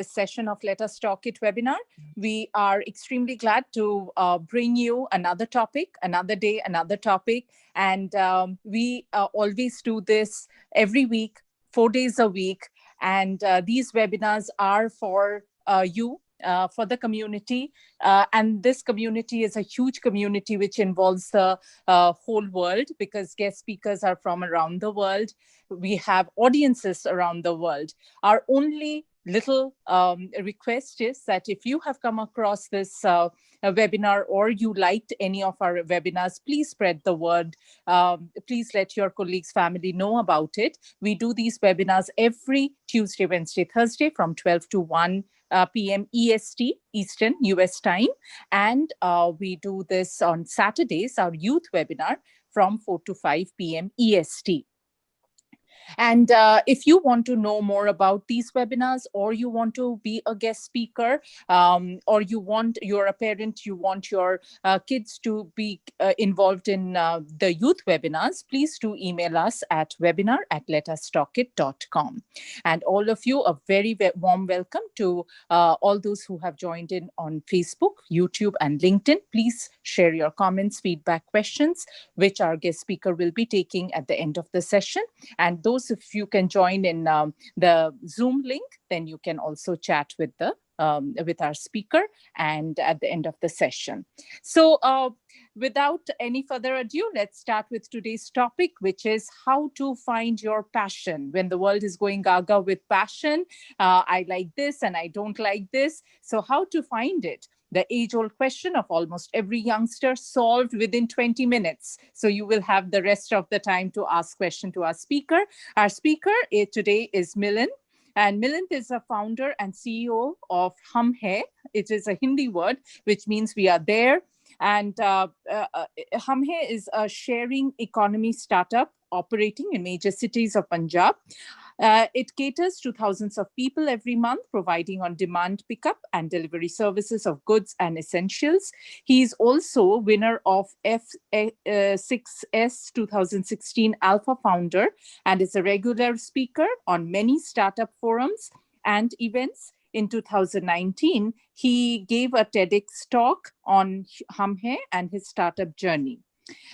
this session of Let Us Talk It webinar. We are extremely glad to bring you another topic, another day, another topic. And we always do this every week, 4 days a week. And these webinars are for you, for the community. And this community is a huge community which involves the whole world, because guest speakers are from around the world. We have audiences around the world. Our only little request is that if you have come across this webinar or you liked any of our webinars, please spread the word. Please let your colleagues, family know about it. We do these webinars every Tuesday, Wednesday, Thursday from 12 to 1 p.m. EST, Eastern US time. And we do this on Saturdays, our youth webinar from 4 to 5 p.m. EST. And if you want to know more about these webinars, or you want to be a guest speaker, or you're a parent, you want your kids to be involved in the youth webinars, please do email us at webinar@letustalkit.com. And all of you, a very warm welcome to all those who have joined in on Facebook, YouTube, and LinkedIn. Please share your comments, feedback, questions, which our guest speaker will be taking at the end of the session. And those, if you can join in the Zoom link, then you can also chat with our speaker and at the end of the session. So without any further ado, let's start with today's topic, which is how to find your passion when the world is going gaga with passion. I like this and I don't like this. So how to find it? The age-old question of almost every youngster, solved within 20 minutes. So you will have the rest of the time to ask question to our speaker. Our speaker today is Milind. And Milind is a founder and CEO of Hum Hai. It is a Hindi word, which means we are there. And Hum Hai is a sharing economy startup operating in major cities of Punjab. It caters to thousands of people every month, providing on-demand pickup and delivery services of goods and essentials. He is also winner of F6S 2016 Alpha Founder and is a regular speaker on many startup forums and events. In 2019, he gave a TEDx talk on Hum Hai and his startup journey.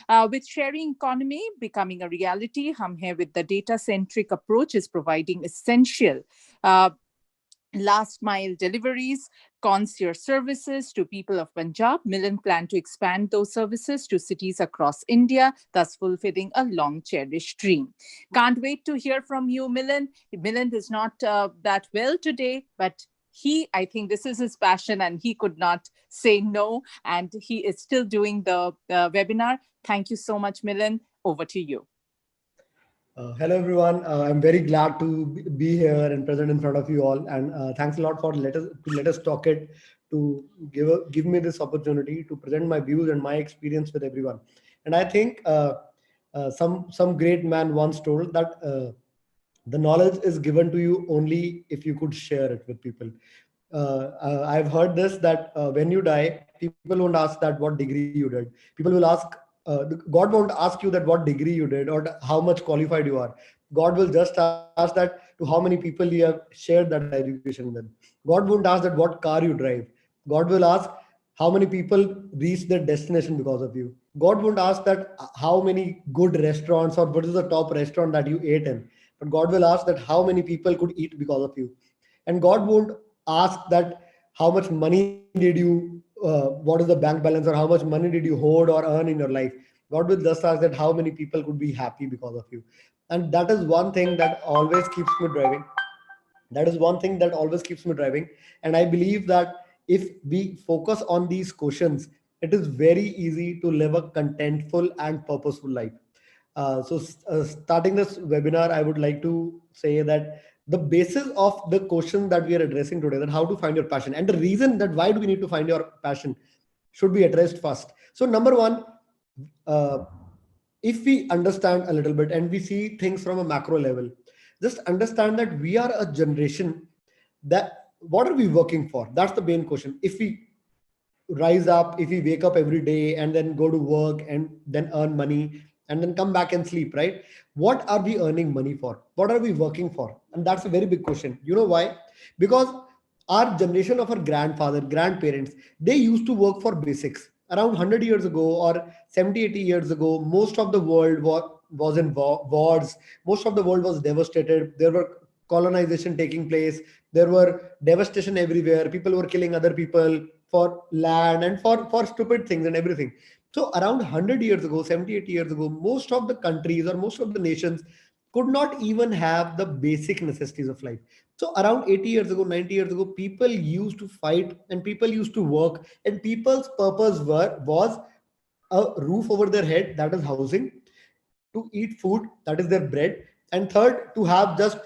With sharing economy becoming a reality, Hum Hai, with the data-centric approach, is providing essential last mile deliveries, concierge services to people of Punjab. Milind plan to expand those services to cities across India, thus fulfilling a long cherished dream. Can't wait to hear from you, Milind. Milind is not that well today, but I think this is his passion and he could not say no. And he is still doing the webinar. Thank you so much, Milind. Over to you. Hello, everyone. I'm very glad to be here and present in front of you all. And thanks a lot for let us talk it, to give me this opportunity to present my views and my experience with everyone. And I think some great man once told that the knowledge is given to you only if you could share it with people. I've heard this, that when you die, people won't ask that what degree you did. People will ask, God won't ask you that what degree you did or how much qualified you are. God will just ask that to how many people you have shared that education with. God won't ask that what car you drive. God will ask how many people reach their destination because of you. God won't ask that how many good restaurants or what is the top restaurant that you ate in. But God will ask that how many people could eat because of you. And God won't ask that how much money did you, what is the bank balance, or how much money did you hold or earn in your life. God will just ask that how many people could be happy because of you. And that is one thing that always keeps me driving. And I believe that if we focus on these questions, it is very easy to live a contentful and purposeful life. Starting this webinar, I would like to say that the basis of the question that we are addressing today, that how to find your passion, and the reason that why do we need to find your passion, should be addressed first. So number one, uh, if we understand a little bit and we see things from a macro level, just understand that we are a generation that, what are we working for? That's the main question. If we rise up, if we wake up every day and then go to work and then earn money and then come back and sleep, right? What are we earning money for? What are we working for? And that's a very big question. You know why? Because our generation of our grandfather, grandparents, they used to work for basics. Around 100 years ago or 70, 80 years ago, most of the world was in wars. Most of the world was devastated. There were colonization taking place. There were devastation everywhere. People were killing other people for land and for stupid things and everything. So around 100 years ago, 70, 80 years ago, most of the countries or most of the nations could not even have the basic necessities of life. So around 80 years ago, 90 years ago, people used to fight and people used to work, and people's purpose was a roof over their head, that is housing, to eat food, that is their bread, and third, to have just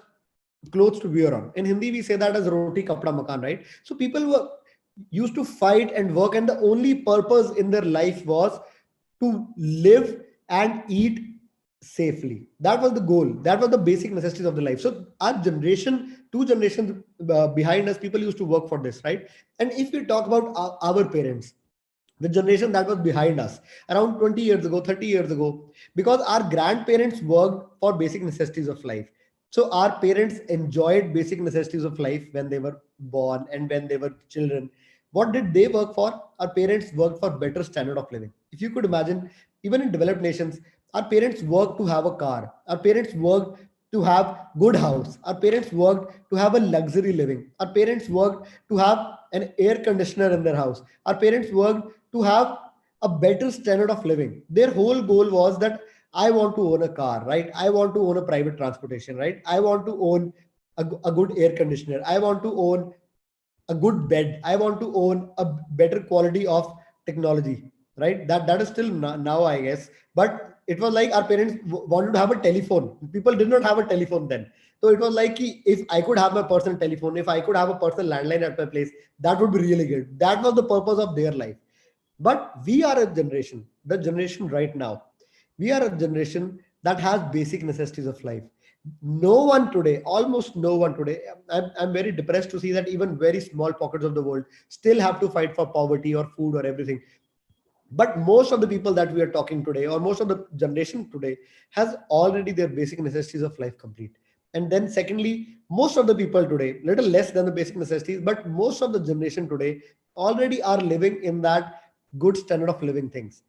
clothes to wear on. In Hindi, we say that as roti kapda makan, right? So people were used to fight and work, and the only purpose in their life was to live and eat safely. That was the goal. That was the basic necessities of the life. So our generation, two generations behind us, people used to work for this, right? And if we talk about our parents, the generation that was behind us around 20 years ago, 30 years ago, because our grandparents worked for basic necessities of life. So our parents enjoyed basic necessities of life when they were born and when they were children. What did they work for? Our parents worked for better standard of living. If you could imagine, even in developed nations, our parents worked to have a car. Our parents worked to have good house. Our parents worked to have a luxury living. Our parents worked to have an air conditioner in their house. Our parents worked to have a better standard of living. Their whole goal was that I want to own a car, right? I want to own a private transportation, right? I want to own a good air conditioner. I want to own a good bed. I want to own a better quality of technology, right? That is still now, I guess. But it was like our parents wanted to have a telephone. People did not have a telephone then. So it was like if I could have my personal telephone, if I could have a personal landline at my place, that would be really good. That was the purpose of their life. But we are a generation, the generation right now, we are a generation that has basic necessities of life. No one today, almost no one today, I'm very depressed to see that even very small pockets of the world still have to fight for poverty or food or everything. But most of the people that we are talking today, or most of the generation today, has already their basic necessities of life complete. And then secondly, most of the people today, little less than the basic necessities, but most of the generation today already are living in that good standard of living things.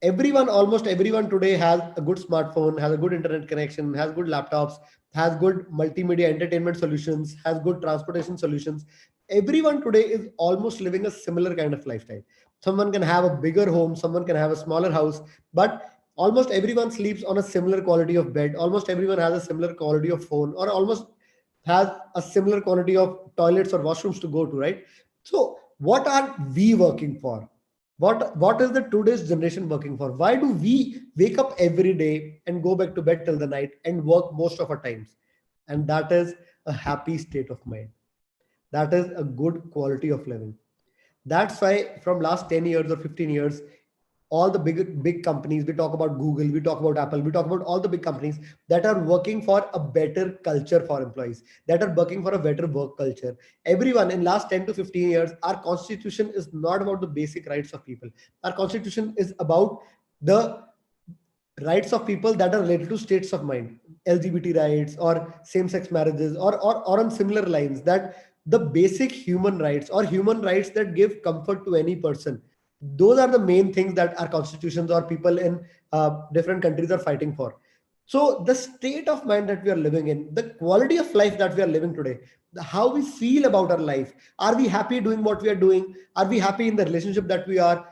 Everyone, almost everyone today has a good smartphone, has a good internet connection, has good laptops, has good multimedia entertainment solutions, has good transportation solutions. Everyone today is almost living a similar kind of lifestyle. Someone can have a bigger home, someone can have a smaller house, but almost everyone sleeps on a similar quality of bed. Almost everyone has a similar quality of phone, or almost has a similar quality of toilets or washrooms to go to, right? So what are we working for? What is the today's generation working for? Why do we wake up every day and go back to bed till the night and work most of our times? And that is a happy state of mind. That is a good quality of living. That's why from last 10 years or 15 years, all the big companies, we talk about Google, we talk about Apple, we talk about all the big companies that are working for a better culture for employees, that are working for a better work culture. Everyone in last 10 to 15 years, our constitution is not about the basic rights of people. Our constitution is about the rights of people that are related to states of mind, LGBT rights or same-sex marriages, or on similar lines, that the basic human rights or human rights that give comfort to any person. Those are the main things that our constitutions or people in different countries are fighting for. So the state of mind that we are living in, the quality of life that we are living today, how we feel about our life, are we happy doing what we are doing? Are we happy in the relationship that we are?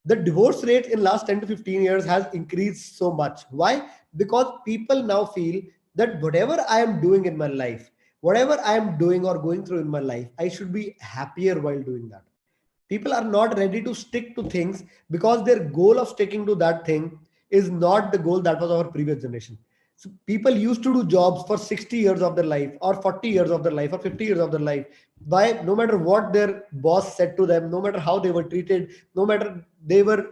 The divorce rate in last 10 to 15 years has increased so much. Why? Because people now feel that whatever I am doing in my life, whatever I am doing or going through in my life, I should be happier while doing that. People are not ready to stick to things because their goal of sticking to that thing is not the goal that was our previous generation. So people used to do jobs for 60 years of their life or 40 years of their life or 50 years of their life. Why? No matter what their boss said to them, no matter how they were treated, no matter they were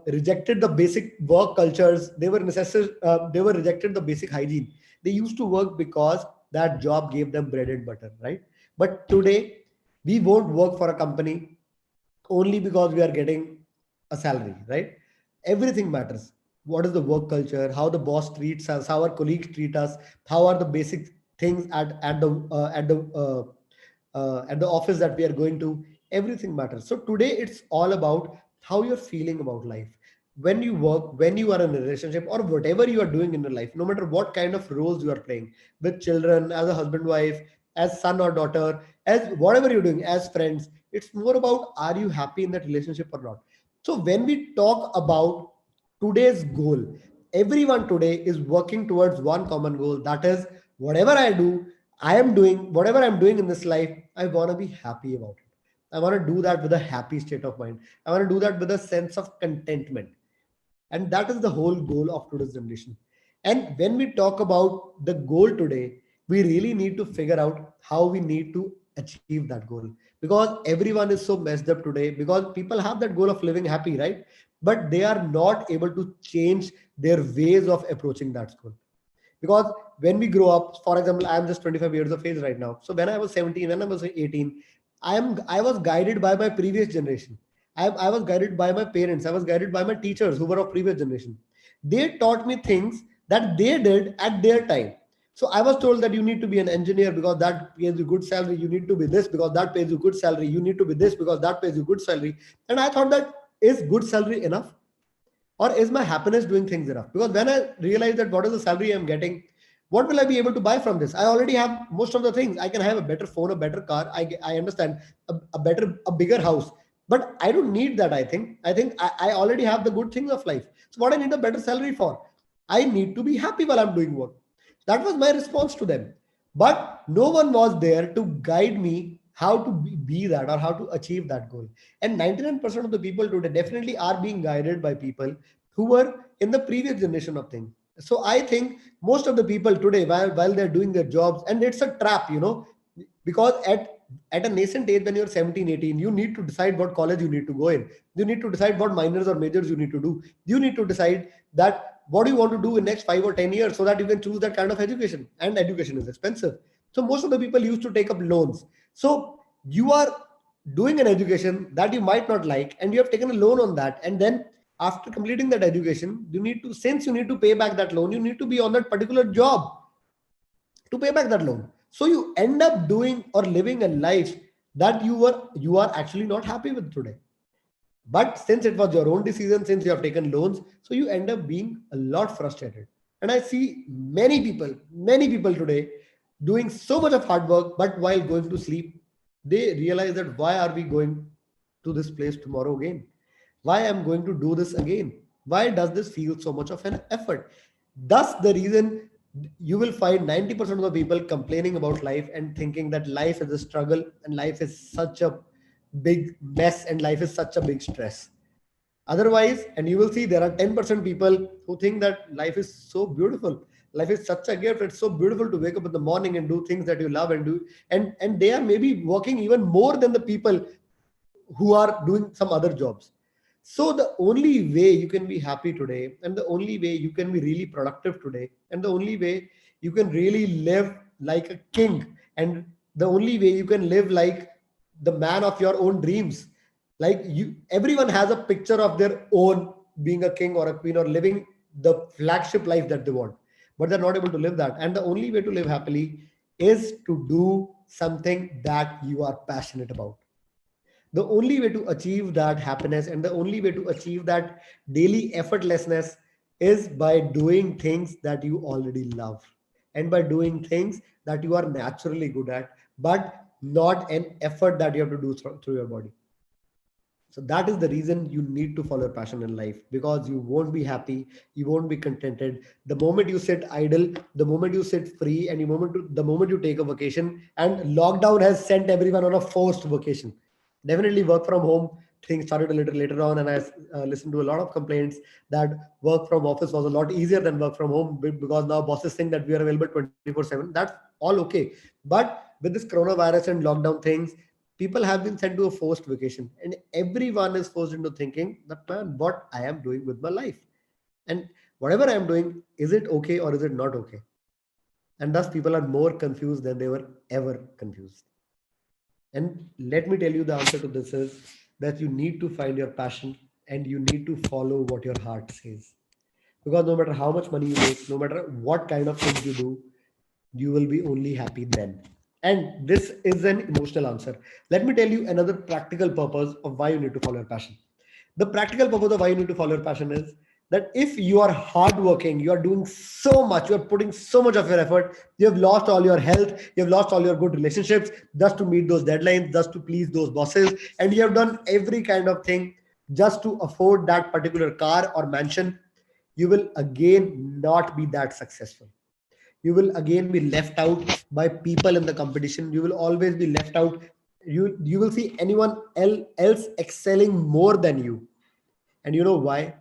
rejected the basic work cultures, they were necessary, they were rejected the basic hygiene. They used to work because that job gave them bread and butter, right? But today we won't work for a company only because we are getting a salary, right? Everything matters. What is the work culture? How the boss treats us? How our colleagues treat us? How are the basic things at the at the office that we are going to, everything matters. So today it's all about how you're feeling about life. When you work, when you are in a relationship, or whatever you are doing in your life, no matter what kind of roles you are playing, with children, as a husband, wife, as son or daughter, as whatever you're doing, as friends, it's more about, are you happy in that relationship or not? So when we talk about today's goal, everyone today is working towards one common goal, that is, whatever I do, I am doing whatever I'm doing in this life, I want to be happy about it. I want to do that with a happy state of mind. I want to do that with a sense of contentment. And that is the whole goal of today's generation. And when we talk about the goal today, we really need to figure out how we need to achieve that goal. Because everyone is so messed up today, because people have that goal of living happy, right? But they are not able to change their ways of approaching that goal. Because when we grow up, for example, I am just 25 years of age right now. So when I was 17, when I was 18, I was guided by my previous generation. I was guided by my parents. I was guided by my teachers who were of previous generation. They taught me things that they did at their time. So I was told that you need to be an engineer because that pays you good salary. You need to be this because that pays you good salary. You need to be this because that pays you good salary. And I thought, that is good salary enough? Or is my happiness doing things enough? Because when I realize that what is the salary I'm getting, what will I be able to buy from this? I already have most of the things. I can have a better phone, a better car. I understand, a bigger house, but I don't need that. I think I already have the good things of life. So what I need a better salary for? I need to be happy while I'm doing work. That was my response to them. But no one was there to guide me how to be that, or how to achieve that goal. And 99% of the people today definitely are being guided by people who were in the previous generation of things. So I think most of the people today, while they're doing their jobs, and it's a trap, because at a nascent age, when you're 17, 18, you need to decide what college you need to go in. You need to decide what minors or majors you need to do. You need to decide that what do you want to do in next 5 or 10 years, so that you can choose that kind of education. And education is expensive. So most of the people used to take up loans. So you are doing an education that you might not like, and you have taken a loan on that. And then after completing that education, since you need to pay back that loan, you need to be on that particular job to pay back that loan. So you end up doing or living a life that you are actually not happy with today. But since it was your own decision, since you have taken loans, so you end up being a lot frustrated. And I see many people today doing so much of hard work, but while going to sleep, they realize that, why are we going to this place tomorrow again? Why I'm going to do this again? Why does this feel so much of an effort? Thus the reason you will find 90% of the people complaining about life and thinking that life is a struggle, and life is such a big mess, and life is such a big stress. Otherwise, and you will see, there are 10% people who think that life is so beautiful. Life is such a gift. It's so beautiful to wake up in the morning and do things that you love and do. And they are maybe working even more than the people who are doing some other jobs. So the only way you can be happy today, and the only way you can be really productive today, and the only way you can really live like a king, and the only way you can live like the man of your own dreams, like you, everyone has a picture of their own being a king or a queen, or living the flagship life that they want, but they're not able to live that. And the only way to live happily is to do something that you are passionate about. The only way to achieve that happiness, and the only way to achieve that daily effortlessness, is by doing things that you already love, and by doing things that you are naturally good at, but not an effort that you have to do through your body. So that is the reason you need to follow your passion in life, because you won't be happy, you won't be contented the moment you sit idle, the moment you sit free, and the moment you take a vacation. And lockdown has sent everyone on a forced vacation. Definitely work from home things started a little later on, and I listened to a lot of complaints that work from office was a lot easier than work from home, because now bosses think that we are available 24/7. That's all okay. But with this coronavirus and lockdown things, people have been sent to a forced vacation, and everyone is forced into thinking that, man, what I am doing with my life, and whatever I am doing, is it okay or is it not okay? And thus people are more confused than they were ever confused. And let me tell you, the answer to this is that you need to find your passion, and you need to follow what your heart says. Because no matter how much money you make, no matter what kind of things you do, you will be only happy then. And this is an emotional answer. Let me tell you another practical purpose of why you need to follow your passion. The practical purpose of why you need to follow your passion is that if you are hardworking, you are doing so much, you are putting so much of your effort, you have lost all your health, you have lost all your good relationships just to meet those deadlines, just to please those bosses, and you have done every kind of thing just to afford that particular car or mansion, you will again not be that successful. You will again be left out by people in the competition. You will always be left out. You will see anyone else excelling more than you. And you know why?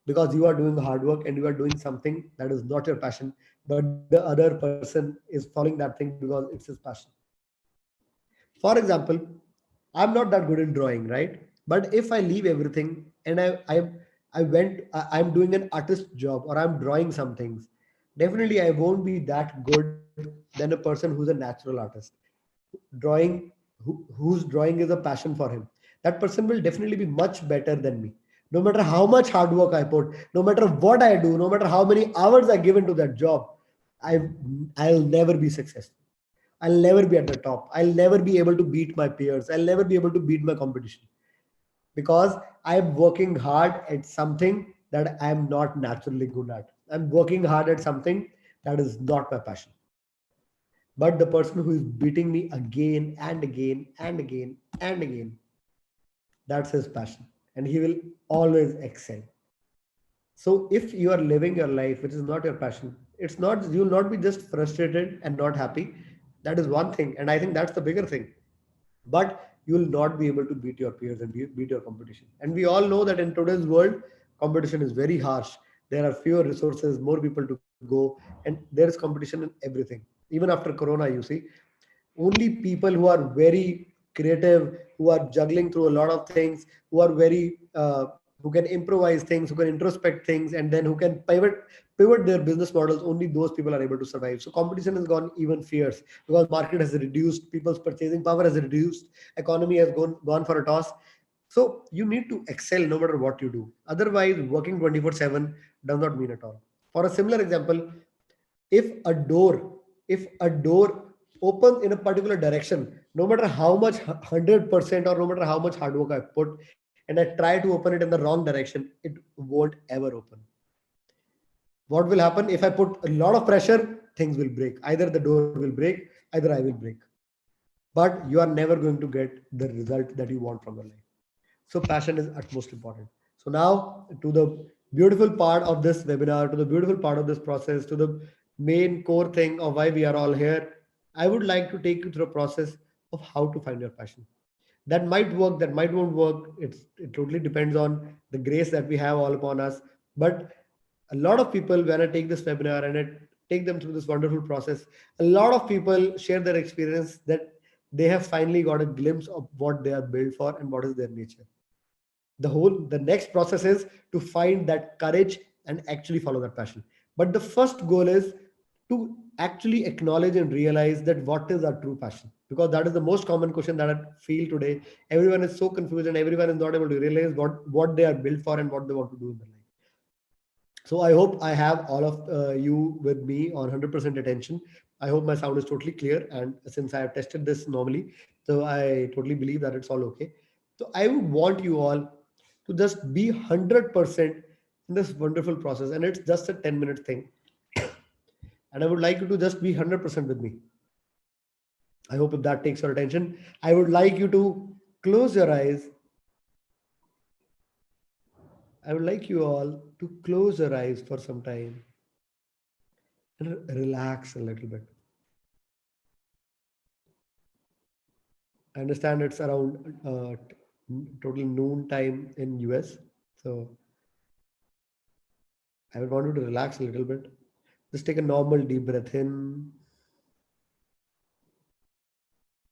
Because you are doing hard work and you are doing something that is not your passion, but the other person is following that thing because it's his passion. For example, I'm not that good in drawing, right? But if I leave everything and I'm doing an artist job or I'm drawing some things, definitely I won't be that good than a person who's a natural artist. Drawing, whose drawing is a passion for him, that person will definitely be much better than me. No matter how much hard work I put, no matter what I do, no matter how many hours I give into that job, I I'll never be successful. I'll never be at the top. I'll never be able to beat my peers. I'll never be able to beat my competition because I'm working hard at something that I'm not naturally good at. I'm working hard at something that is not my passion. But the person who is beating me again and again and again and again, that's his passion. And he will always excel. So if you are living your life, which is not your passion, it's not, you will not be just frustrated and not happy. That is one thing. And I think that's the bigger thing. But you will not be able to beat your peers and beat your competition. And we all know that in today's world, competition is very harsh. There are fewer resources, more people to go, and there is competition in everything. Even after Corona, you see, only people who are very creative, who are juggling through a lot of things, who are very who can improvise things, who can introspect things, and then who can pivot their business models, only those people are able to survive. So competition has gone even fierce because market has reduced, people's purchasing power has reduced, economy has gone for a toss. So you need to excel no matter what you do. Otherwise, working 24/7 does not mean at all. For a similar example, if a door if a door opens in a particular direction, no matter how much 100% or no matter how much hard work I put, and I try to open it in the wrong direction, it won't ever open. What will happen if I put a lot of pressure? Things will break. Either the door will break, either I will break. But you are never going to get the result that you want from your life. So passion is utmost important. So now to the beautiful part of this webinar, to the beautiful part of this process, to the main core thing of why we are all here, I would like to take you through a process of how to find your passion. That might work, that might won't work. It totally depends on the grace that we have all upon us. But a lot of people, when I take this webinar and I take them through this wonderful process, a lot of people share their experience that they have finally got a glimpse of what they are built for and what is their nature. The next process is to find that courage and actually follow that passion. But the first goal is to actually acknowledge and realize that what is our true passion, because that is the most common question that I feel today. Everyone is so confused and everyone is not able to realize what they are built for and what they want to do in their life. So I hope I have all of you with me on 100% attention. I hope my sound is totally clear. And since I have tested this normally, so I totally believe that it's all okay. So I would want you all to just be 100% in this wonderful process. And it's just a 10-minute thing. And I would like you to just be 100% with me. I hope if that takes your attention, I would like you to close your eyes. I would like you all to close your eyes for some time and relax a little bit. I understand it's around total noon time in US. So I would want you to relax a little bit. Just take a normal deep breath in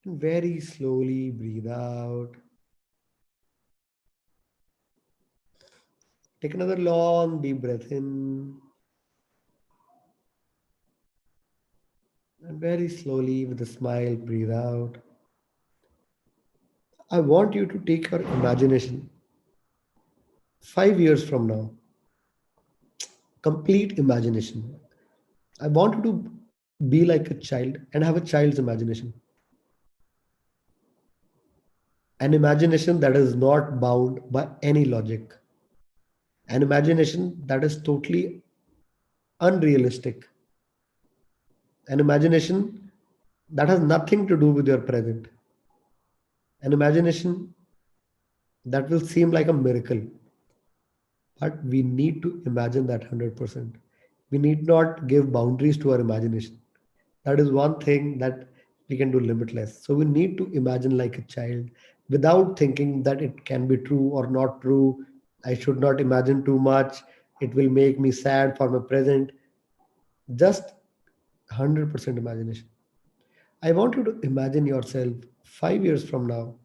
and very slowly breathe out. Take another long deep breath in and very slowly with a smile breathe out. I want you to take your imagination 5 years from now, complete imagination. I want you to be like a child and have a child's imagination. An imagination that is not bound by any logic, an imagination that is totally unrealistic, an imagination that has nothing to do with your present, an imagination that will seem like a miracle. But we need to imagine that 100%. We need not give boundaries to our imagination. That is one thing that we can do limitless. So we need to imagine like a child without thinking that it can be true or not true. I should not imagine too much. It will make me sad for my present. Just 100% imagination. I want you to imagine yourself 5 years from now.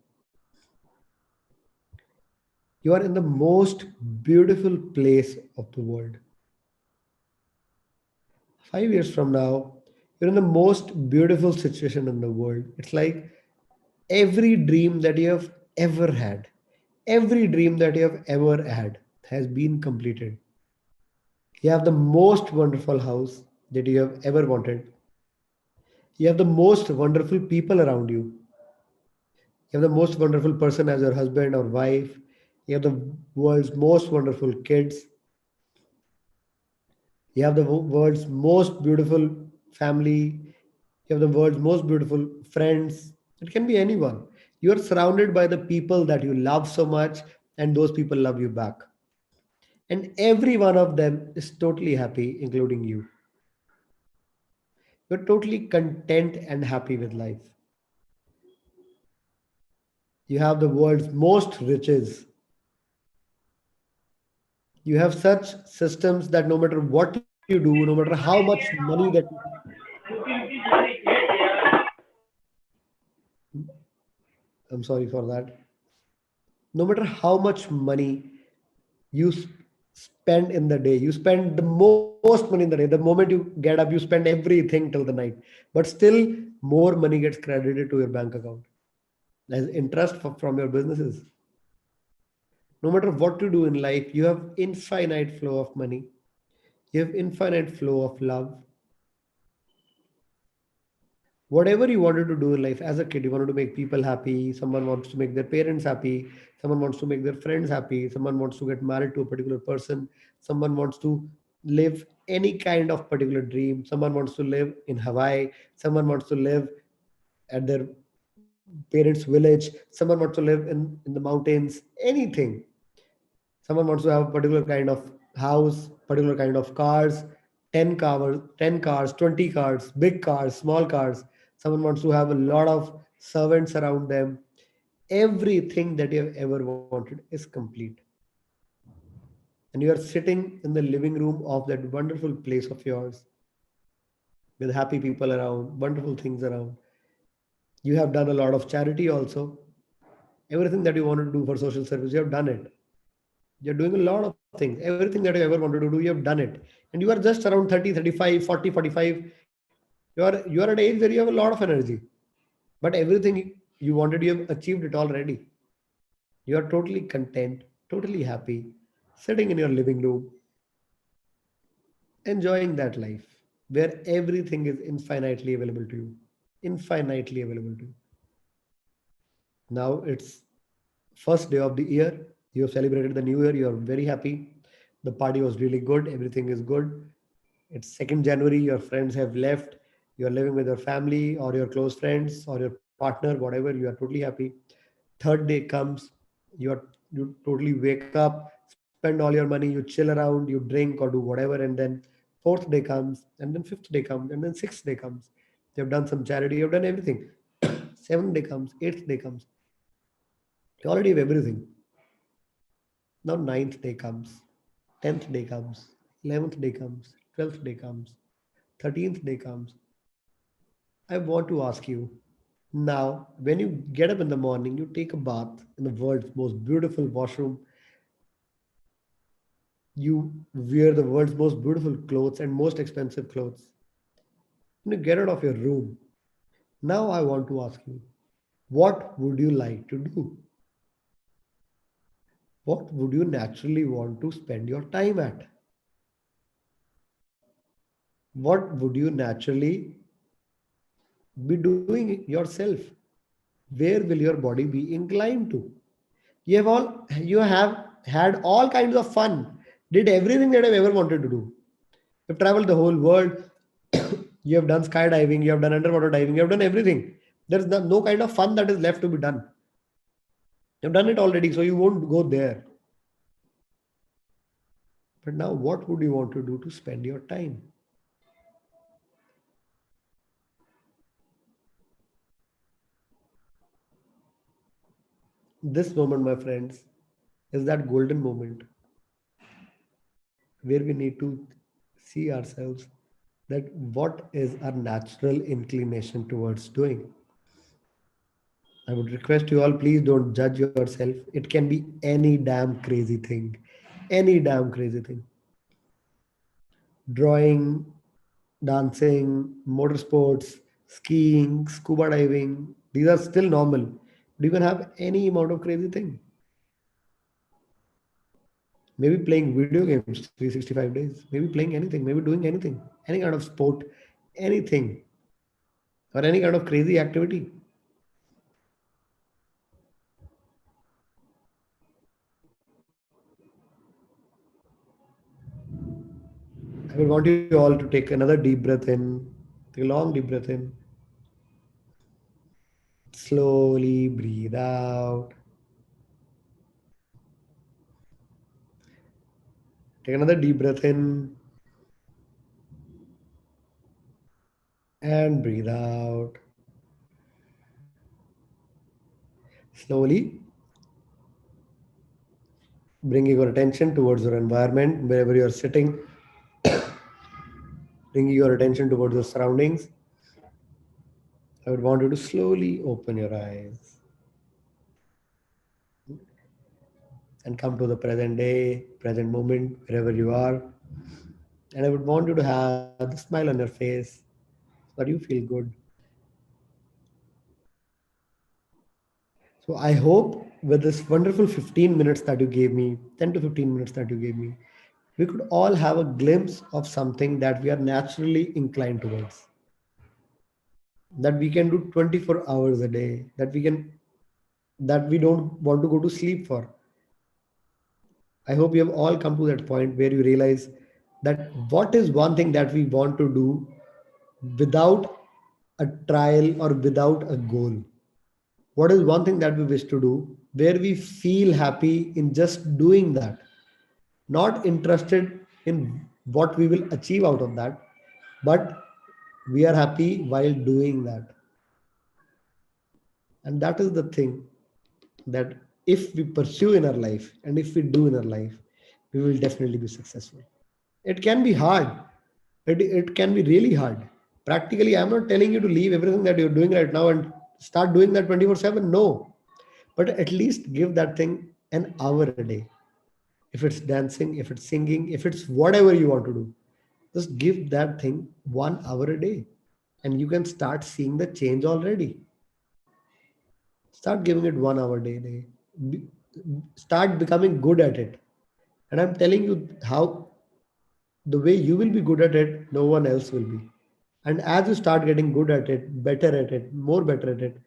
You are in the most beautiful place of the world. 5 years from now, you're in the most beautiful situation in the world. It's like every dream that you have ever had, every dream that you have ever had has been completed. You have the most wonderful house that you have ever wanted. You have the most wonderful people around you. You have the most wonderful person as your husband or wife. You have the world's most wonderful kids. You have the world's most beautiful family. You have the world's most beautiful friends. It can be anyone. You are surrounded by the people that you love so much, and those people love you back. And every one of them is totally happy, including you. You're totally content and happy with life. You have the world's most riches. You have such systems that no matter what you do, no matter how much money that I'm sorry for that. No matter how much money you spend in the day, you spend the most money in the day. The moment you get up, you spend everything till the night. But still, more money gets credited to your bank account as interest from your businesses. No matter what you do in life, you have infinite flow of money. You have infinite flow of love. Whatever you wanted to do in life as a kid, you wanted to make people happy. Someone wants to make their parents happy. Someone wants to make their friends happy. Someone wants to get married to a particular person. Someone wants to live any kind of particular dream. Someone wants to live in Hawaii. Someone wants to live at their parents' village. Someone wants to live in the mountains. Anything. Someone wants to have a particular kind of house, particular kind of cars, 10 cars, 20 cars, big cars, small cars. Someone wants to have a lot of servants around them. Everything that you have ever wanted is complete. And you are sitting in the living room of that wonderful place of yours with happy people around, wonderful things around. You have done a lot of charity also. Everything that you wanted to do for social service, you have done it. You're doing a lot of things. Everything that you ever wanted to do, you have done it. And you are just around 30, 35, 40, 45. You are at an age where you have a lot of energy. But everything you wanted, you have achieved it already. You are totally content, totally happy, sitting in your living room, enjoying that life where everything is infinitely available to you. Infinitely available to you. Now it's first day of the year. You have celebrated the new year. You are very happy. The party was really good. Everything is good. It's 2nd January. Your friends have left. You are living with your family or your close friends or your partner, whatever. You are totally happy. Third day comes. You totally wake up, spend all your money, you chill around, you drink or do whatever, and then fourth day comes, and then fifth day comes, and then sixth day comes. You have done some charity. You have done everything. Seventh day comes. Eighth day comes. You already have everything. Now ninth day comes, 10th day comes, 11th day comes, 12th day comes, 13th day comes. I want to ask you now, when you get up in the morning, you take a bath in the world's most beautiful washroom, you wear the world's most beautiful clothes and most expensive clothes, and you get out of your room. Now I want to ask you, what would you like to do? What would you naturally want to spend your time at? What would you naturally be doing yourself? where will your body be inclined to? You have had all kinds of fun, did everything that I've ever wanted to do. You've traveled the whole world, you have done skydiving, you have done underwater diving, you have done everything. There's no kind of fun that is left to be done. You've done it already, so you won't go there. But now, what would you want to do to spend your time? This moment, my friends, is that golden moment where we need to see ourselves that what is our natural inclination towards doing. I would request you all, please don't judge yourself. It can be any damn crazy thing. Any damn crazy thing. Drawing, dancing, motorsports, skiing, scuba diving. These are still normal. But you can have any amount of crazy thing. Maybe playing video games 365 days. Maybe playing anything. Maybe doing anything. Any kind of sport. Anything. Or any kind of crazy activity. I would want you all to take another deep breath in. Take a long deep breath in. Slowly breathe out. Take another deep breath in and breathe out. Slowly bringing your attention towards your environment, wherever you are sitting, bringing your attention towards your surroundings. I would want you to slowly open your eyes and come to the present day, present moment, wherever you are. And I would want you to have the smile on your face so that you feel good. So I hope with this wonderful 15 minutes that you gave me, 10 to 15 minutes that you gave me, we could all have a glimpse of something that we are naturally inclined towards. That we can do 24 hours a day, that we don't want to go to sleep for. I hope you have all come to that point where you realize that what is one thing that we want to do without a trial or without a goal. What is one thing that we wish to do where we feel happy in just doing that, not interested in what we will achieve out of that, but we are happy while doing that. And that is the thing that if we pursue in our life and if we do in our life, we will definitely be successful. It can be hard. It can be really hard. Practically, I'm not telling you to leave everything that you're doing right now and start doing that 24/7. No. But at least give that thing an hour a day. If it's dancing, if it's singing, if it's whatever you want to do, just give that thing 1 hour a day. And you can start seeing the change already. Start giving it 1 hour day. Be- Start becoming good at it. And I'm telling you how the way you will be good at it, no one else will be. And as you start getting good at it, better at it, more better at it,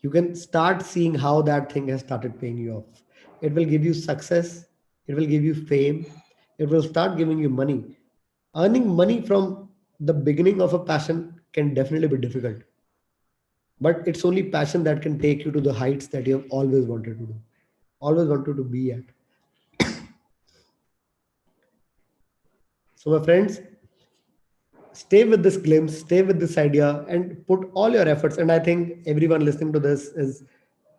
you can start seeing how that thing has started paying you off. It will give you success, it will give you fame, it will start giving you money. Earning money from the beginning of a passion can definitely be difficult, but it's only passion that can take you to the heights that you have always wanted to do, always wanted to be at. So, my friends, stay with this glimpse, stay with this idea, and put all your efforts. And I think everyone listening to this is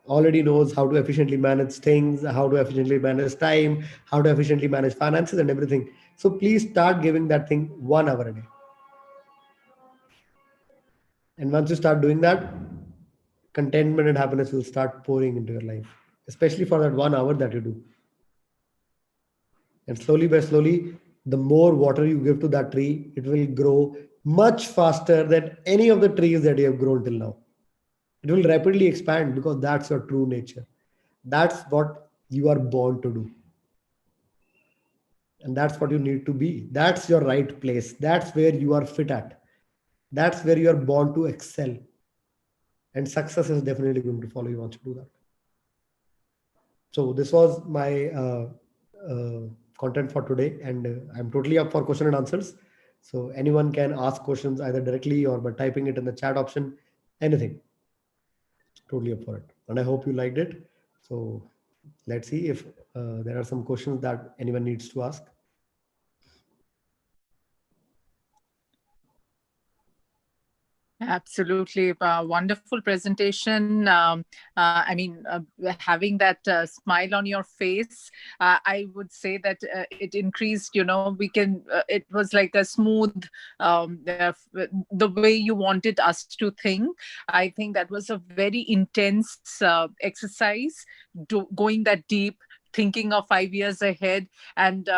already knows how to efficiently manage things, how to efficiently manage time, how to efficiently manage finances and everything. So please start giving that thing 1 hour a day. And once you start doing that, contentment and happiness will start pouring into your life, especially for that 1 hour that you do. And slowly by slowly, the more water you give to that tree, it will grow much faster than any of the trees that you have grown till now. It will rapidly expand because that's your true nature. That's what you are born to do. And that's what you need to be. That's your right place. That's where you are fit at. That's where you are born to excel. and success is definitely going to follow you once you do that. So this was my uh, content for today, and I'm totally up for question and answers. So anyone can ask questions either directly or by typing it in the chat option. Anything, totally up for it. And I hope you liked it. So let's see if there are some questions that anyone needs to ask. Absolutely. Wonderful presentation. Having that smile on your face, I would say that it increased, it was like a smooth, the way you wanted us to think. I think that was a very intense exercise, going that deep, thinking of 5 years ahead. And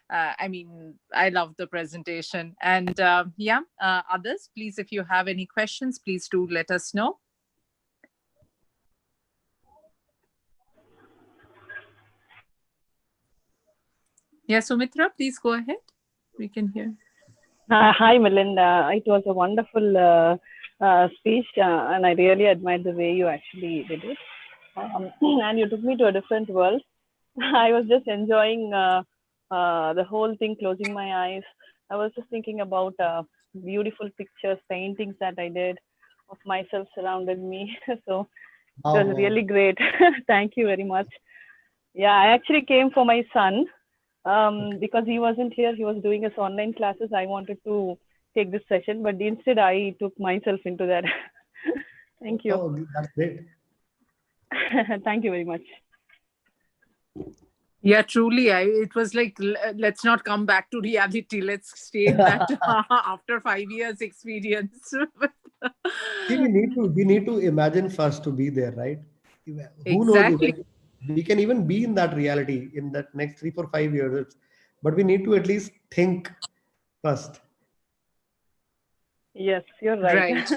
I love the presentation. And others, please, if you have any questions, please do let us know. Yeah, Sumitra, please go ahead. We can hear. Hi, Melinda. It was a wonderful speech, and I really admired the way you actually did it. And you took me to a different world. I was just enjoying the whole thing, closing my eyes. I was just thinking about beautiful pictures, paintings that I did of myself surrounded me. So it Wow, was wow. really great. Thank you very much. Yeah, I actually came for my son Okay. because he wasn't here. He was doing his online classes. I wanted to take this session, but instead I took myself into that. Thank you. Oh, that's great. Thank you very much. Yeah, truly. It was like, let's not come back to reality. Let's stay in that after 5 years experience. See, we need to imagine first to be there, right? Who knows? Exactly. We can even be in that reality in that next 3, 4, 5 years. But we need to at least think first. Yes, you're right. Right.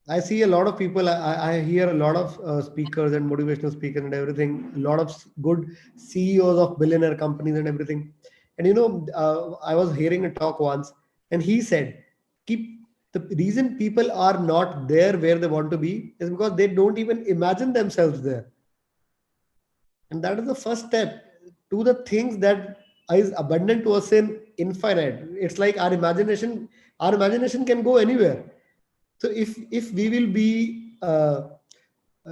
I see a lot of people. I hear a lot of speakers and motivational speakers and everything. A lot of good CEOs of billionaire companies and everything. And I was hearing a talk once, and he said, "Keep the reason people are not there where they want to be is because they don't even imagine themselves there." And that is the first step to the things that is abundant to us in infinite. It's like our imagination can go anywhere. So if we will be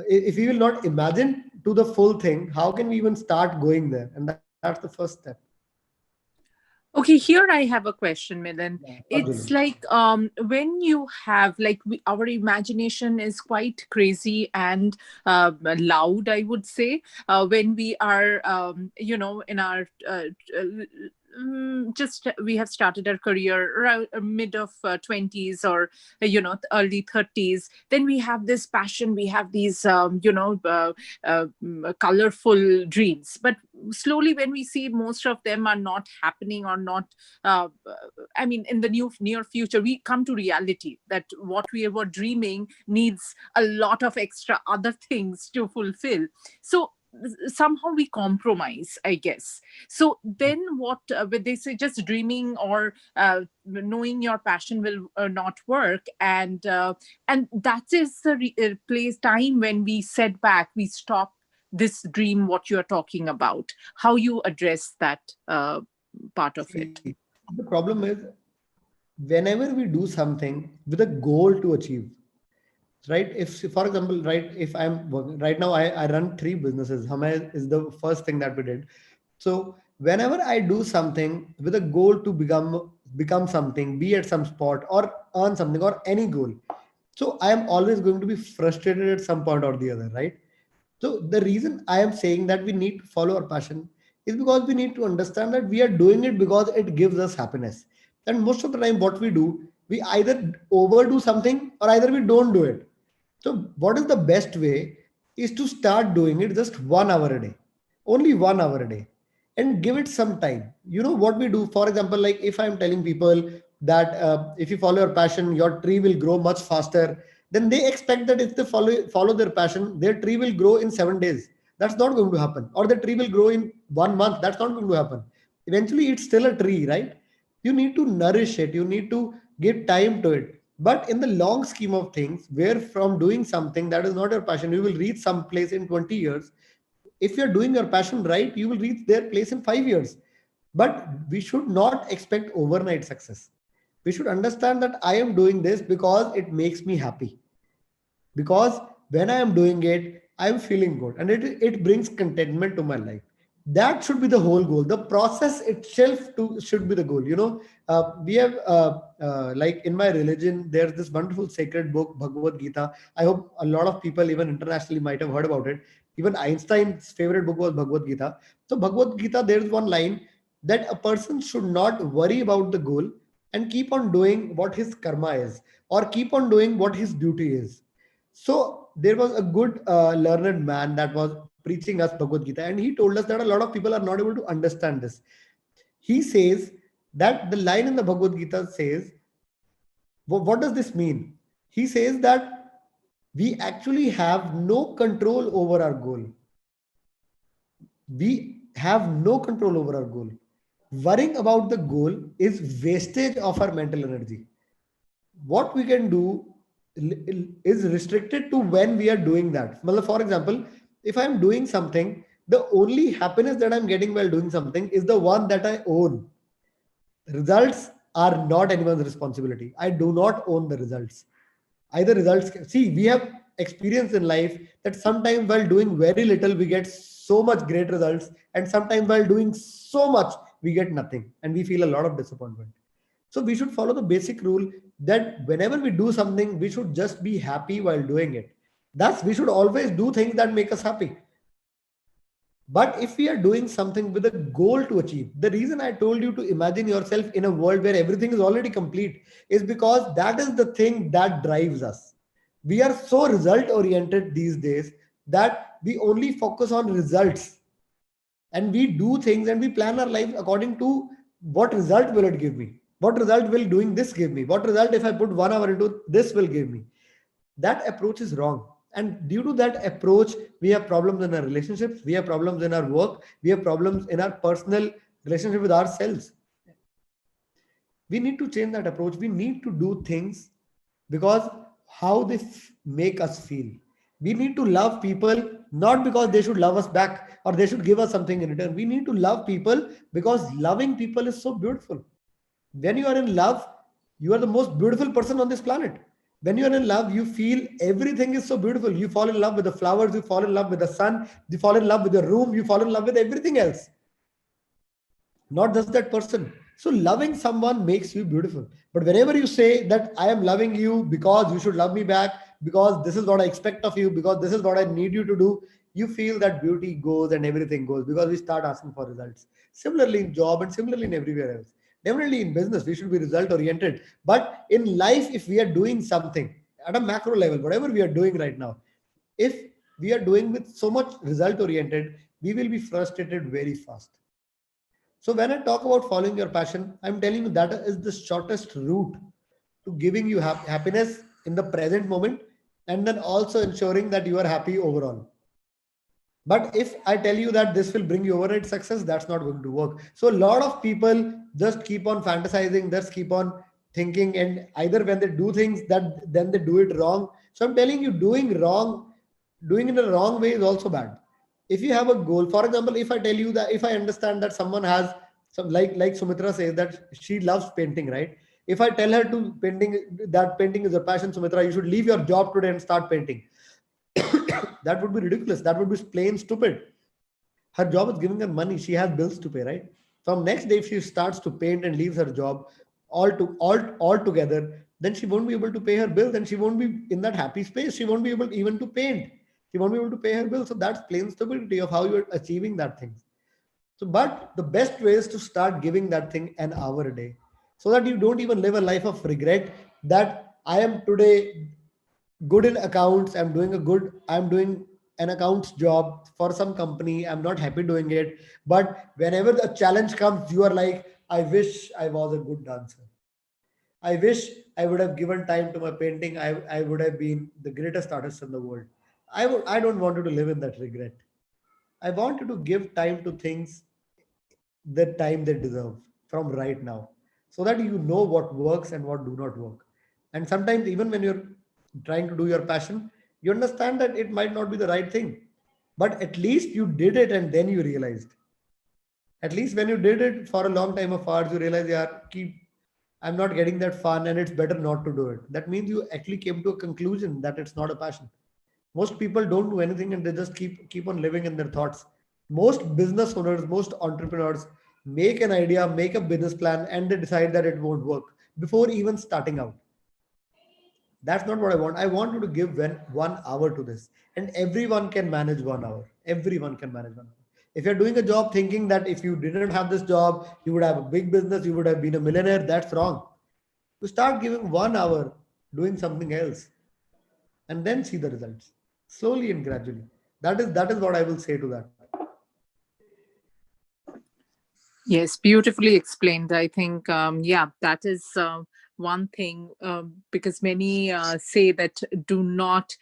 if we will not imagine to the full thing, how can we even start going there? And that's the first step. Okay, here I have a question, Milan. Yeah, It's Arjun. like when you have like our imagination is quite crazy and loud, I would say, when we are in our just we have started our career around mid of 20s or early 30s. Then we have this passion, we have these colorful dreams, but slowly when we see most of them are not happening or not in the near future, we come to reality that what we were dreaming needs a lot of extra other things to fulfill. So somehow we compromise, I guess. So then what when they say just dreaming or knowing your passion will not work, and that is the place time when we set back, we stop this dream what you're talking about. How you address that part of See, it? the problem is whenever we do something with a goal to achieve, right? If, for example, right, if I'm working right now, I run 3 businesses. Hame is the first thing that we did. So whenever I do something with a goal to become something, be at some spot or earn something or any goal, so I am always going to be frustrated at some point or the other, right? So the reason I am saying that we need to follow our passion is because we need to understand that we are doing it because it gives us happiness. And most of the time, what we do, we either overdo something or either we don't do it. So what is the best way is to start doing it just 1 hour a day, only 1 hour a day, and give it some time. You know what we do? For example, like if I'm telling people that if you follow your passion, your tree will grow much faster, then they expect that if they follow their passion, their tree will grow in 7 days. That's not going to happen. Or the tree will grow in 1 month. That's not going to happen. Eventually, it's still a tree, right? You need to nourish it. You need to give time to it. But in the long scheme of things, where from doing something that is not your passion, you will reach some place in 20 years. If you're doing your passion right, you will reach their place in 5 years. But we should not expect overnight success. We should understand that I am doing this because it makes me happy. Because when I am doing it, I am feeling good and it brings contentment to my life. That should be the whole goal. The process itself should be the goal. We have, like in my religion, there's this wonderful sacred book, Bhagavad Gita. I hope a lot of people, even internationally, might have heard about it. Even Einstein's favorite book was Bhagavad Gita. So, Bhagavad Gita, there's one line that a person should not worry about the goal and keep on doing what his karma is, or keep on doing what his duty is. So there was a good learned man that was preaching us Bhagavad Gita, and he told us that a lot of people are not able to understand this. He says that the line in the Bhagavad Gita says, what does this mean? He says that we actually have no control over our goal. We have no control over our goal. Worrying about the goal is wastage of our mental energy. What we can do is restricted to when we are doing that. For example, if I'm doing something, the only happiness that I'm getting while doing something is the one that I own. Results are not anyone's responsibility. I do not own the results. Either results, see, we have experience in life that sometimes while doing very little, we get so much great results, and sometimes while doing so much, we get nothing and we feel a lot of disappointment. So we should follow the basic rule that whenever we do something, we should just be happy while doing it. Thus, we should always do things that make us happy. But if we are doing something with a goal to achieve, the reason I told you to imagine yourself in a world where everything is already complete is because that is the thing that drives us. We are so result oriented these days that we only focus on results, and we do things and we plan our life according to what result will it give me, what result will doing this give me, what result if I put 1 hour into this will give me. That approach is wrong, and due to that approach, we have problems in our relationships, we have problems in our work, we have problems in our personal relationship with ourselves. We need to change that approach. We need to do things because how they make us feel. We need to love people not because they should love us back or they should give us something in return. We need to love people because loving people is so beautiful. When you are in love, you are the most beautiful person on this planet. When you are in love, you feel everything is so beautiful. You fall in love with the flowers, you fall in love with the sun, you fall in love with the room, you fall in love with everything else, not just that person. So loving someone makes you beautiful. But whenever you say that I am loving you because you should love me back, because this is what I expect of you, because this is what I need you to do, you feel that beauty goes and everything goes because we start asking for results. Similarly in job and similarly in everywhere else. Definitely in business, we should be result oriented. But in life, if we are doing something at a macro level, whatever we are doing right now, if we are doing with so much result oriented, we will be frustrated very fast. So when I talk about following your passion, I'm telling you that is the shortest route to giving you happiness in the present moment, and then also ensuring that you are happy overall. But if I tell you that this will bring you overnight success, that's not going to work. So a lot of people just keep on fantasizing, just keep on thinking, and either when they do things that then they do it wrong. So I'm telling you, doing in a wrong way is also bad. If you have a goal, for example, if I tell you that, if I understand that someone has some, like Sumitra says that she loves painting, right? If I tell her to painting, that painting is a passion, Sumitra, you should leave your job today and start painting. That would be ridiculous. That would be plain stupid. Her job is giving her money. She has bills to pay, right? From next day, if she starts to paint and leaves her job all together, then she won't be able to pay her bills and she won't be in that happy space. She won't be able even to paint. She won't be able to pay her bills. So that's plain stupidity of how you're achieving that thing. So, but the best way is to start giving that thing an hour a day so that you don't even live a life of regret that I am today good in accounts. I'm doing an accounts job for some company. I'm not happy doing it. But whenever the challenge comes, you are like, I wish I was a good dancer. I wish I would have given time to my painting. I would have been the greatest artist in the world. I don't want you to live in that regret. I want you to give time to things the time they deserve from right now so that you know what works and what do not work. And sometimes even when you're trying to do your passion, you understand that it might not be the right thing, but at least you did it and then you realized. At least when you did it for a long time of hours, you realize, yeah, I'm not getting that fun and it's better not to do it. That means you actually came to a conclusion that it's not a passion. Most people don't do anything and they just keep on living in their thoughts. Most business owners, most entrepreneurs make an idea, make a business plan, and they decide that it won't work before even starting out. That's not what I want. I want you to give 1 hour to this, and everyone can manage 1 hour. Everyone can manage 1 hour. If you're doing a job thinking that if you didn't have this job, you would have a big business, you would have been a millionaire, that's wrong. You start giving 1 hour doing something else, and then see the results slowly and gradually. That is what I will say to that. Yes, beautifully explained. I think, yeah, that is one thing, because many say that do not,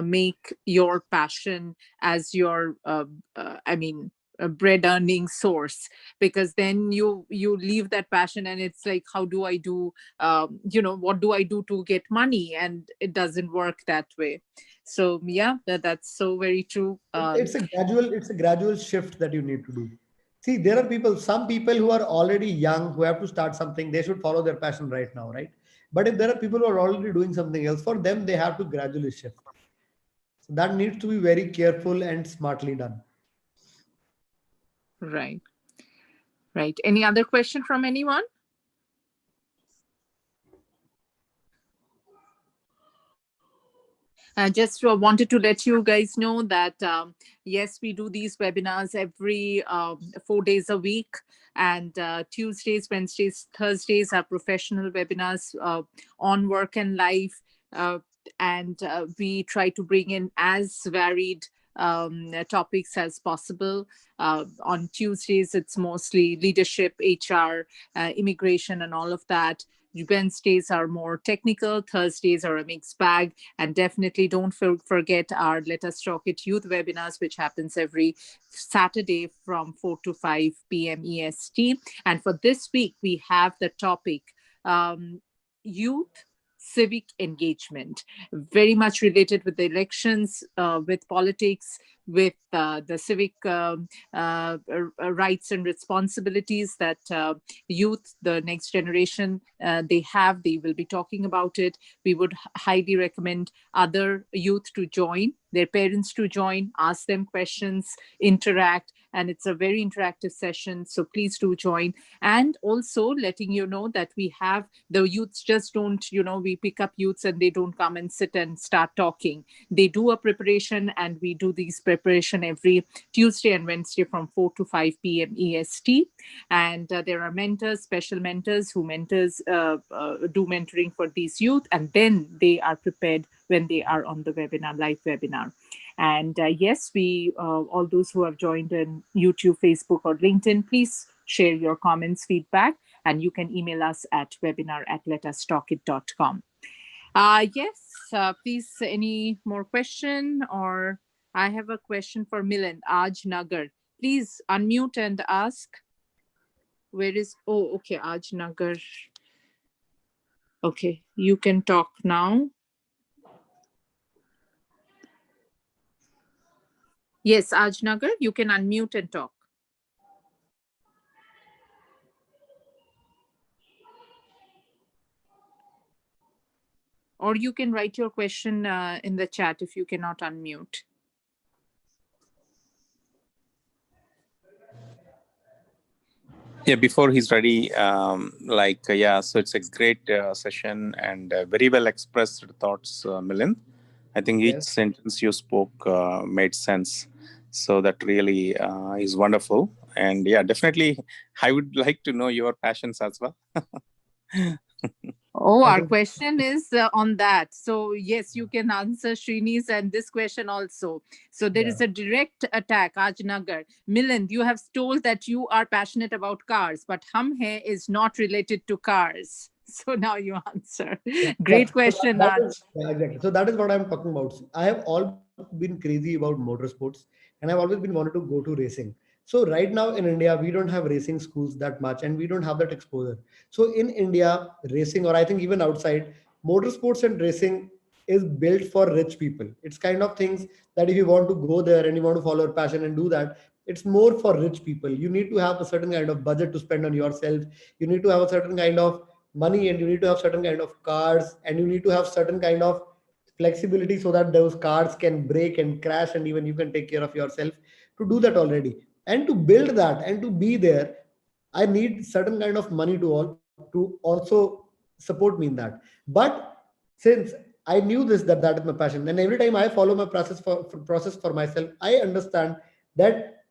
make your passion as your, I mean, a bread earning source, because then you leave that passion and it's like, how do I do, what do I do to get money? And it doesn't work that way. So yeah, that's so very true. It's a gradual shift that you need to do. See, there are some people who are already young who have to start something. They should follow their passion right now, right? But if there are people who are already doing something else, for them they have to gradually shift. So that needs to be very careful and smartly done. Right. Right. Any other question from anyone? Just wanted to let you guys know that yes, we do these webinars every 4 days a week, and Tuesdays, Wednesdays, Thursdays are professional webinars on work and life, and we try to bring in as varied topics as possible. On Tuesdays, it's mostly leadership, HR, immigration, and all of that. Wednesdays are more technical, Thursdays are a mixed bag, and definitely don't forget our Let Us Talk It Youth webinars, which happens every Saturday from 4 to 5 p.m. EST. And for this week, we have the topic youth civic engagement, very much related with the elections, with politics, with the civic rights and responsibilities that youth, the next generation, they have. They will be talking about it. We would highly recommend other youth to join, their parents to join, ask them questions, interact. And it's a very interactive session. So please do join. And also letting you know that we have the youths just don't, we pick up youths and they don't come and sit and start talking. They do a preparation, and we do these preparation every Tuesday and Wednesday from 4 to 5 p.m. EST. And there are mentors, special mentors who do mentoring for these youth, and then they are prepared when they are on the webinar, live webinar. And yes, we all those who have joined in YouTube, Facebook, or LinkedIn, please share your comments, feedback, and you can email us at webinar@letustalkit.com. Yes, please, any more question? Or I have a question for Milind, Ajnagar. Please unmute and ask. Where is, oh, okay, Ajnagar. Okay, you can talk now. Yes, Ajnagar, you can unmute and talk. Or you can write your question in the chat if you cannot unmute. Yeah, before he's ready, yeah, so it's a great session and very well expressed thoughts, Milind. I think each Yes. sentence you spoke made sense. So that really is wonderful. And yeah, definitely, I would like to know your passions as well. Oh, I our think question is on that. So yes, you can answer Srini's and this question also. So there is yeah. a direct attack, Ajnagar. Milind, you have told that you are passionate about cars, but Hum Hai is not related to cars. So now you answer. Yeah, Great so question, that Aj. is yeah, exactly. So that is what I'm talking about. I have always been crazy about motorsports, and I've always been wanted to go to racing. So right now in India, we don't have racing schools that much, and we don't have that exposure. So in India, racing, or I think even outside, motorsports and racing is built for rich people. It's kind of things that if you want to go there and you want to follow your passion and do that, it's more for rich people. You need to have a certain kind of budget to spend on yourself. You need to have a certain kind of money, and you need to have certain kind of cars, and you need to have certain kind of flexibility so that those cars can break and crash, and even you can take care of yourself to do that already. And to build that and to be there, I need certain kind of money to also support me in that. But since I knew this, that that is my passion, and every time I follow my process for myself, I understand that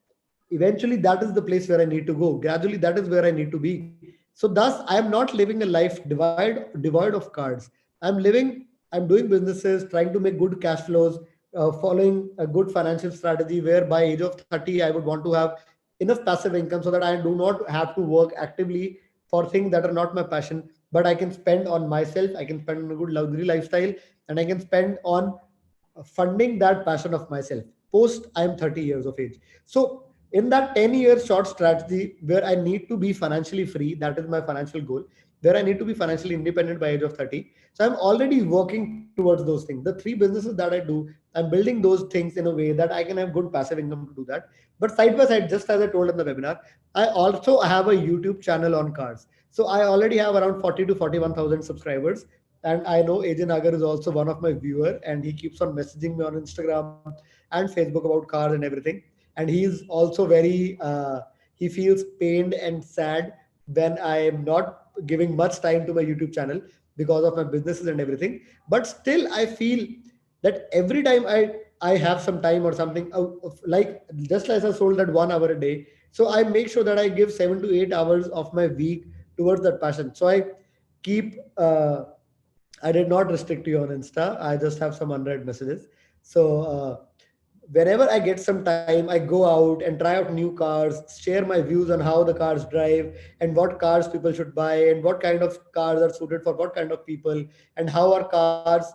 eventually that is the place where I need to go. Gradually, that is where I need to be. So thus I am not living a life devoid of cards. I'm doing businesses, trying to make good cash flows, following a good financial strategy where by age of 30 I would want to have enough passive income so that I do not have to work actively for things that are not my passion, but I can spend on myself, I can spend on a good luxury lifestyle, and I can spend on funding that passion of myself post I'm 30 years of age. So in that 10-year short strategy where I need to be financially free, that is my financial goal, where I need to be financially independent by age of 30. So I'm already working towards those things. The three businesses that I do, I'm building those things in a way that I can have good passive income to do that. But side by side, just as I told in the webinar, I also have a YouTube channel on cars. So I already have around 40 to 41,000 subscribers. And I know Ajnagar is also one of my viewer, and he keeps on messaging me on Instagram and Facebook about cars and everything. And he is also very he feels pained and sad when I am not giving much time to my YouTube channel because of my businesses and everything. But still I feel that every time I have some time or something, like just as I sold that 1 hour a day, so I make sure that I give 7 to 8 hours of my week towards that passion. So I keep I did not restrict you on Insta. I just have some unread messages. So whenever I get some time, I go out and try out new cars, share my views on how the cars drive and what cars people should buy and what kind of cars are suited for what kind of people, and how are cars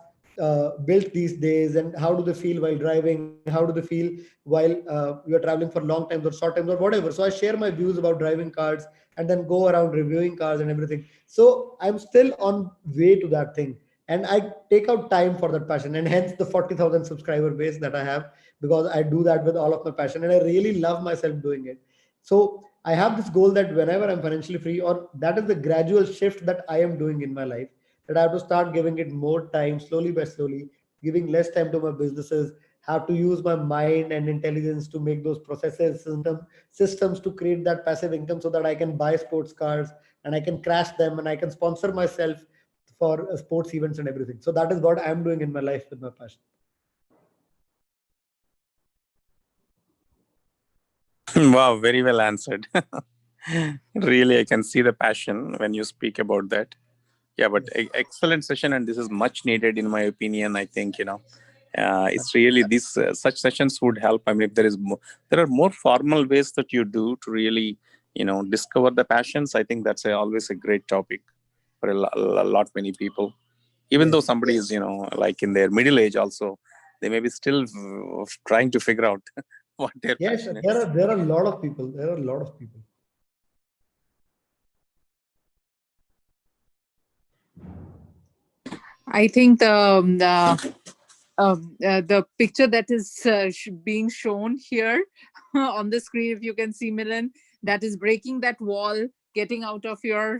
built these days, and how do they feel while driving, how do they feel while you're traveling for long times or short times or whatever. So I share my views about driving cars and then go around reviewing cars and everything. So I'm still on way to that thing, and I take out time for that passion, and hence the 40,000 subscriber base that I have, because I do that with all of my passion and I really love myself doing it. So I have this goal that whenever I'm financially free, or that is the gradual shift that I am doing in my life, that I have to start giving it more time slowly by slowly, giving less time to my businesses, have to use my mind and intelligence to make those processes, systems to create that passive income so that I can buy sports cars and I can crash them and I can sponsor myself for sports events and everything. So that is what I'm doing in my life with my passion. Wow, very well answered. Really, I can see the passion when you speak about that. Yeah, but Yes. excellent session, and this is much needed, in my opinion. I think it's really this such sessions would help. I mean, if there are more formal ways that you do to really discover the passions. I think that's always a great topic for a lot many people. Even though Yes. somebody is like in their middle age, also they may be still trying to figure out what their Yes, passion there is. are there are a lot of people. There are a lot of people. I think the picture that is being shown here on the screen, if you can see, Milan, that is breaking that wall, getting out of your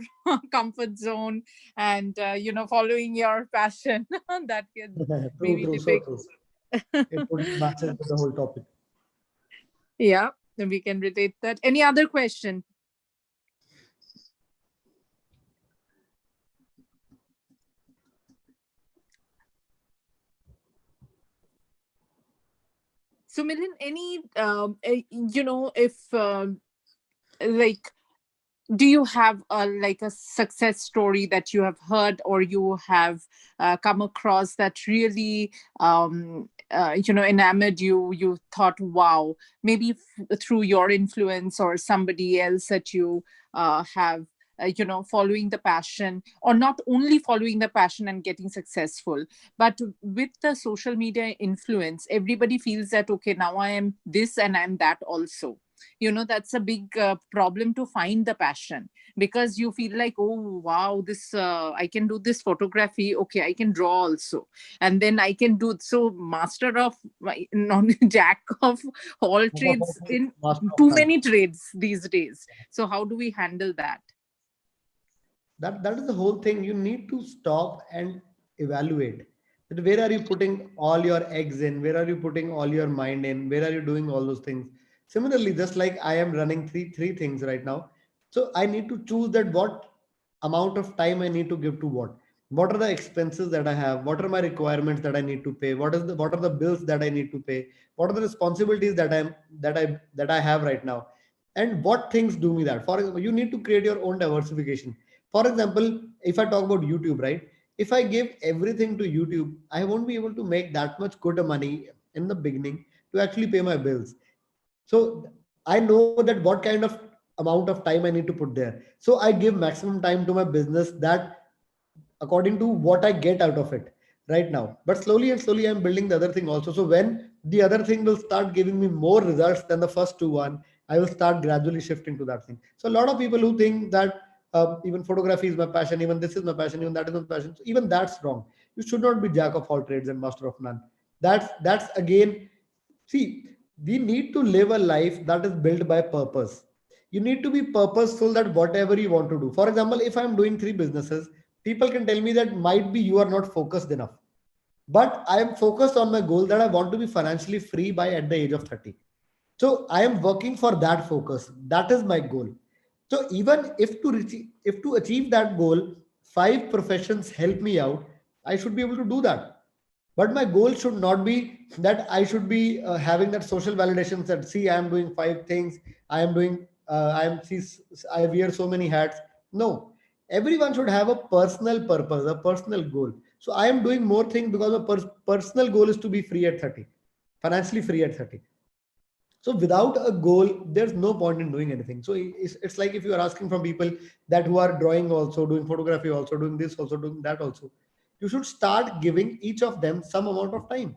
comfort zone, and following your passion. That can True, maybe true, so depict. true. It totally matches with the whole topic. Yeah, then we can relate that. Any other question? So, Milan, any if like, do you have like a success story that you have heard or you have come across that really enamored you? You thought, wow, maybe through your influence or somebody else that you have following the passion, or not only following the passion and getting successful, but with the social media influence, everybody feels that, okay, now I am this and I'm that also. that's a big problem to find the passion, because you feel like, oh wow, this I can do this photography, okay, I can draw also, and then I can do, so master of non jack of all trades in Master of too none. many trades these days. So how do we handle that? That is the whole thing. You need to stop and evaluate that where are you putting all your eggs in, where are you putting all your mind in, where are you doing all those things. Similarly, just like I am running three things right now, so I need to choose that what amount of time I need to give to what are the expenses that I have, what are my requirements that I need to pay, what are the bills that I need to pay, what are the responsibilities that I have right now, and what things do me that. For example, you need to create your own diversification. For example, if I talk about YouTube, right? If I give everything to YouTube, I won't be able to make that much good money in the beginning to actually pay my bills. So I know that what kind of amount of time I need to put there. So I give maximum time to my business, that according to what I get out of it right now. But slowly and slowly, I'm building the other thing also. So when the other thing will start giving me more results than the first two one, I will start gradually shifting to that thing. So a lot of people who think that even photography is my passion, even this is my passion, even that is my passion. So even that's wrong. You should not be jack of all trades and master of none. That's again, see, we need to live a life that is built by purpose. You need to be purposeful that whatever you want to do. For example, if I'm doing three businesses, people can tell me that might be you are not focused enough. But I am focused on my goal that I want to be financially free by at the age of 30. So I am working for that focus. That is my goal. So even if to achieve that goal, five professions help me out, I should be able to do that. But my goal should not be that I should be having that social validation that, see, I am doing five things, I am doing I am see, I wear so many hats. No, everyone should have a personal purpose, a personal goal. So I am doing more things because my personal goal is to be free at 30, financially free at 30. So without a goal, there's no point in doing anything. So it's like if you are asking from people that who are drawing also, doing photography also, doing this also, doing that also, you should start giving each of them some amount of time,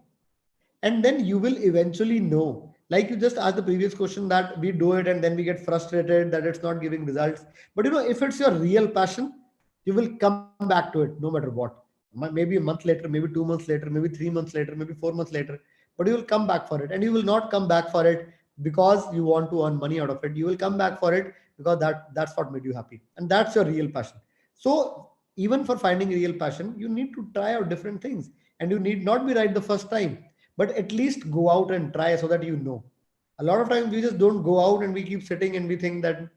and then you will eventually know. Like you just asked the previous question, that we do it and then we get frustrated that it's not giving results. But if it's your real passion, you will come back to it no matter what. Maybe a month later, maybe 2 months later, maybe 3 months later, maybe 4 months later, but you will come back for it. And you will not come back for it because you want to earn money out of it. You will come back for it because that's what made you happy, and that's your real passion. So even for finding real passion, you need to try out different things, and you need not be right the first time, but at least go out and try so that you know. A lot of times we just don't go out and we keep sitting and we think that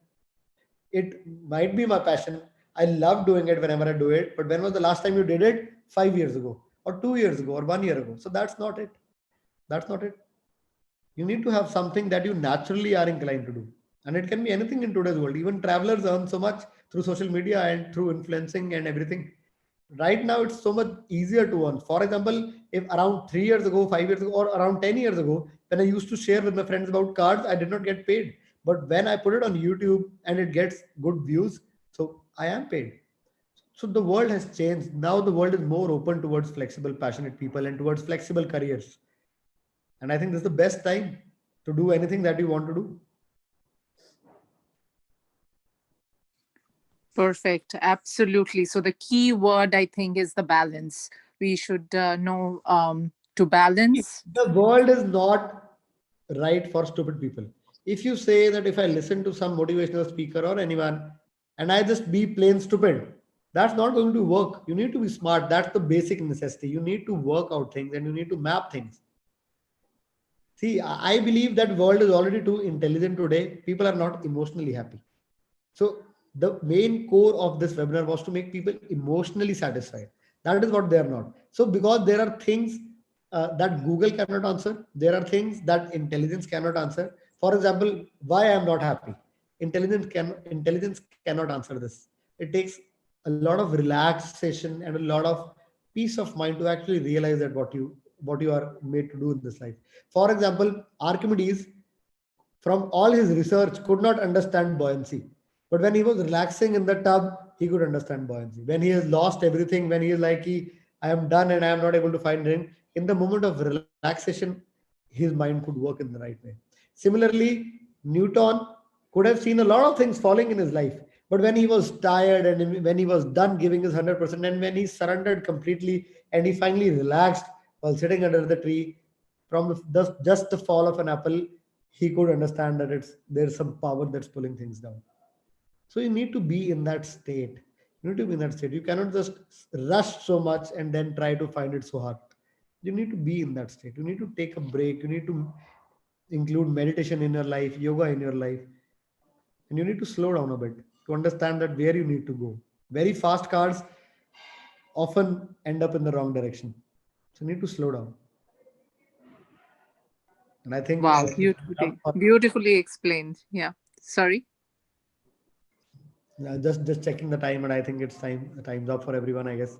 it might be my passion. I love doing it whenever I do it. But when was the last time you did it? 5 years ago, or 2 years ago, or 1 year ago. So that's not it. That's not it. You need to have something that you naturally are inclined to do. And it can be anything in today's world. Even travelers earn so much through social media and through influencing and everything. Right now, it's so much easier to earn. For example, if around 3 years ago, 5 years ago, or around 10 years ago, when I used to share with my friends about cards, I did not get paid. But when I put it on YouTube and it gets good views, so I am paid. So the world has changed. Now the world is more open towards flexible, passionate people and towards flexible careers. And I think this is the best time to do anything that you want to do. Perfect. Absolutely. So the key word, I think, is the balance. We should know to balance. The world is not right for stupid people. If you say that if I listen to some motivational speaker or anyone and I just be plain stupid, that's not going to work. You need to be smart. That's the basic necessity. You need to work out things and you need to map things. See, I believe that world is already too intelligent today. People are not emotionally happy. So the main core of this webinar was to make people emotionally satisfied. That is what they are not. So because there are things that Google cannot answer, there are things that intelligence cannot answer. For example, why I am not happy. Intelligence cannot answer this. It takes a lot of relaxation and a lot of peace of mind to actually realize that what you are made to do in this life. For example, Archimedes, from all his research, could not understand buoyancy. But when he was relaxing in the tub, he could understand buoyancy. When he has lost everything, when he is like, I am done and I am not able to find it, in the moment of relaxation, his mind could work in the right way. Similarly, Newton could have seen a lot of things falling in his life, but when he was tired and when he was done giving his 100%, and when he surrendered completely and he finally relaxed while sitting under the tree from just the fall of an apple, he could understand that there's some power that's pulling things down. So you need to be in that state. You need to be in that state. You cannot just rush so much and then try to find it so hard. You need to be in that state. You need to take a break. You need to include meditation in your life, yoga in your life, and you need to slow down a bit to understand that where you need to go. Very fast cars often end up in the wrong direction. So you need to slow down. And I think Wow, beautifully explained. Yeah. Sorry. just checking the time, and I think it's time's up for everyone, I guess.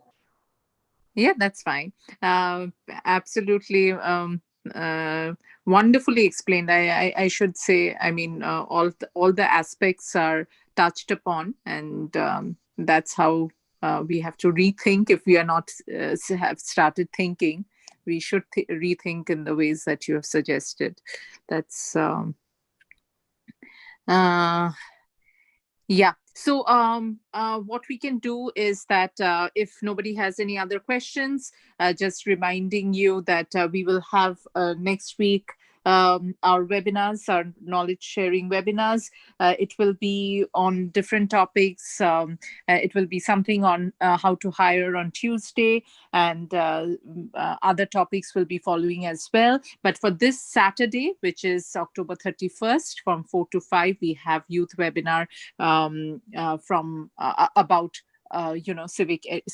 Yeah, that's fine. Absolutely. Uh, Wonderfully explained. I should say. I mean, all the aspects are touched upon, and that's how we have to rethink. If we are not have started thinking, we should rethink in the ways that you have suggested. That's uh, yeah. So, what we can do is that if nobody has any other questions, just reminding you that we will have next week our webinars, our knowledge sharing webinars. It will be on different topics. It will be something on how to hire on Tuesday, and other topics will be following as well. But for this Saturday, which is October 31st, from 4 to 5, we have youth webinar from about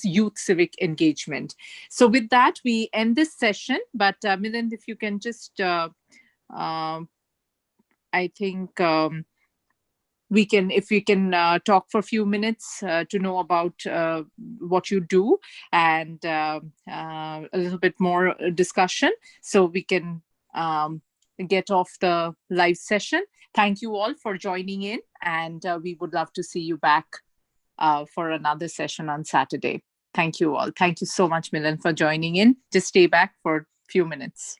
youth civic engagement. So with that, we end this session. But Milind, if you can just, I think if we can talk for a few minutes to know about what you do, and a little bit more discussion, so we can get off the live session. Thank you all for joining in, and we would love to see you back for another session on Saturday. Thank you all. Thank you so much, Milind, for joining in. Just stay back for a few minutes.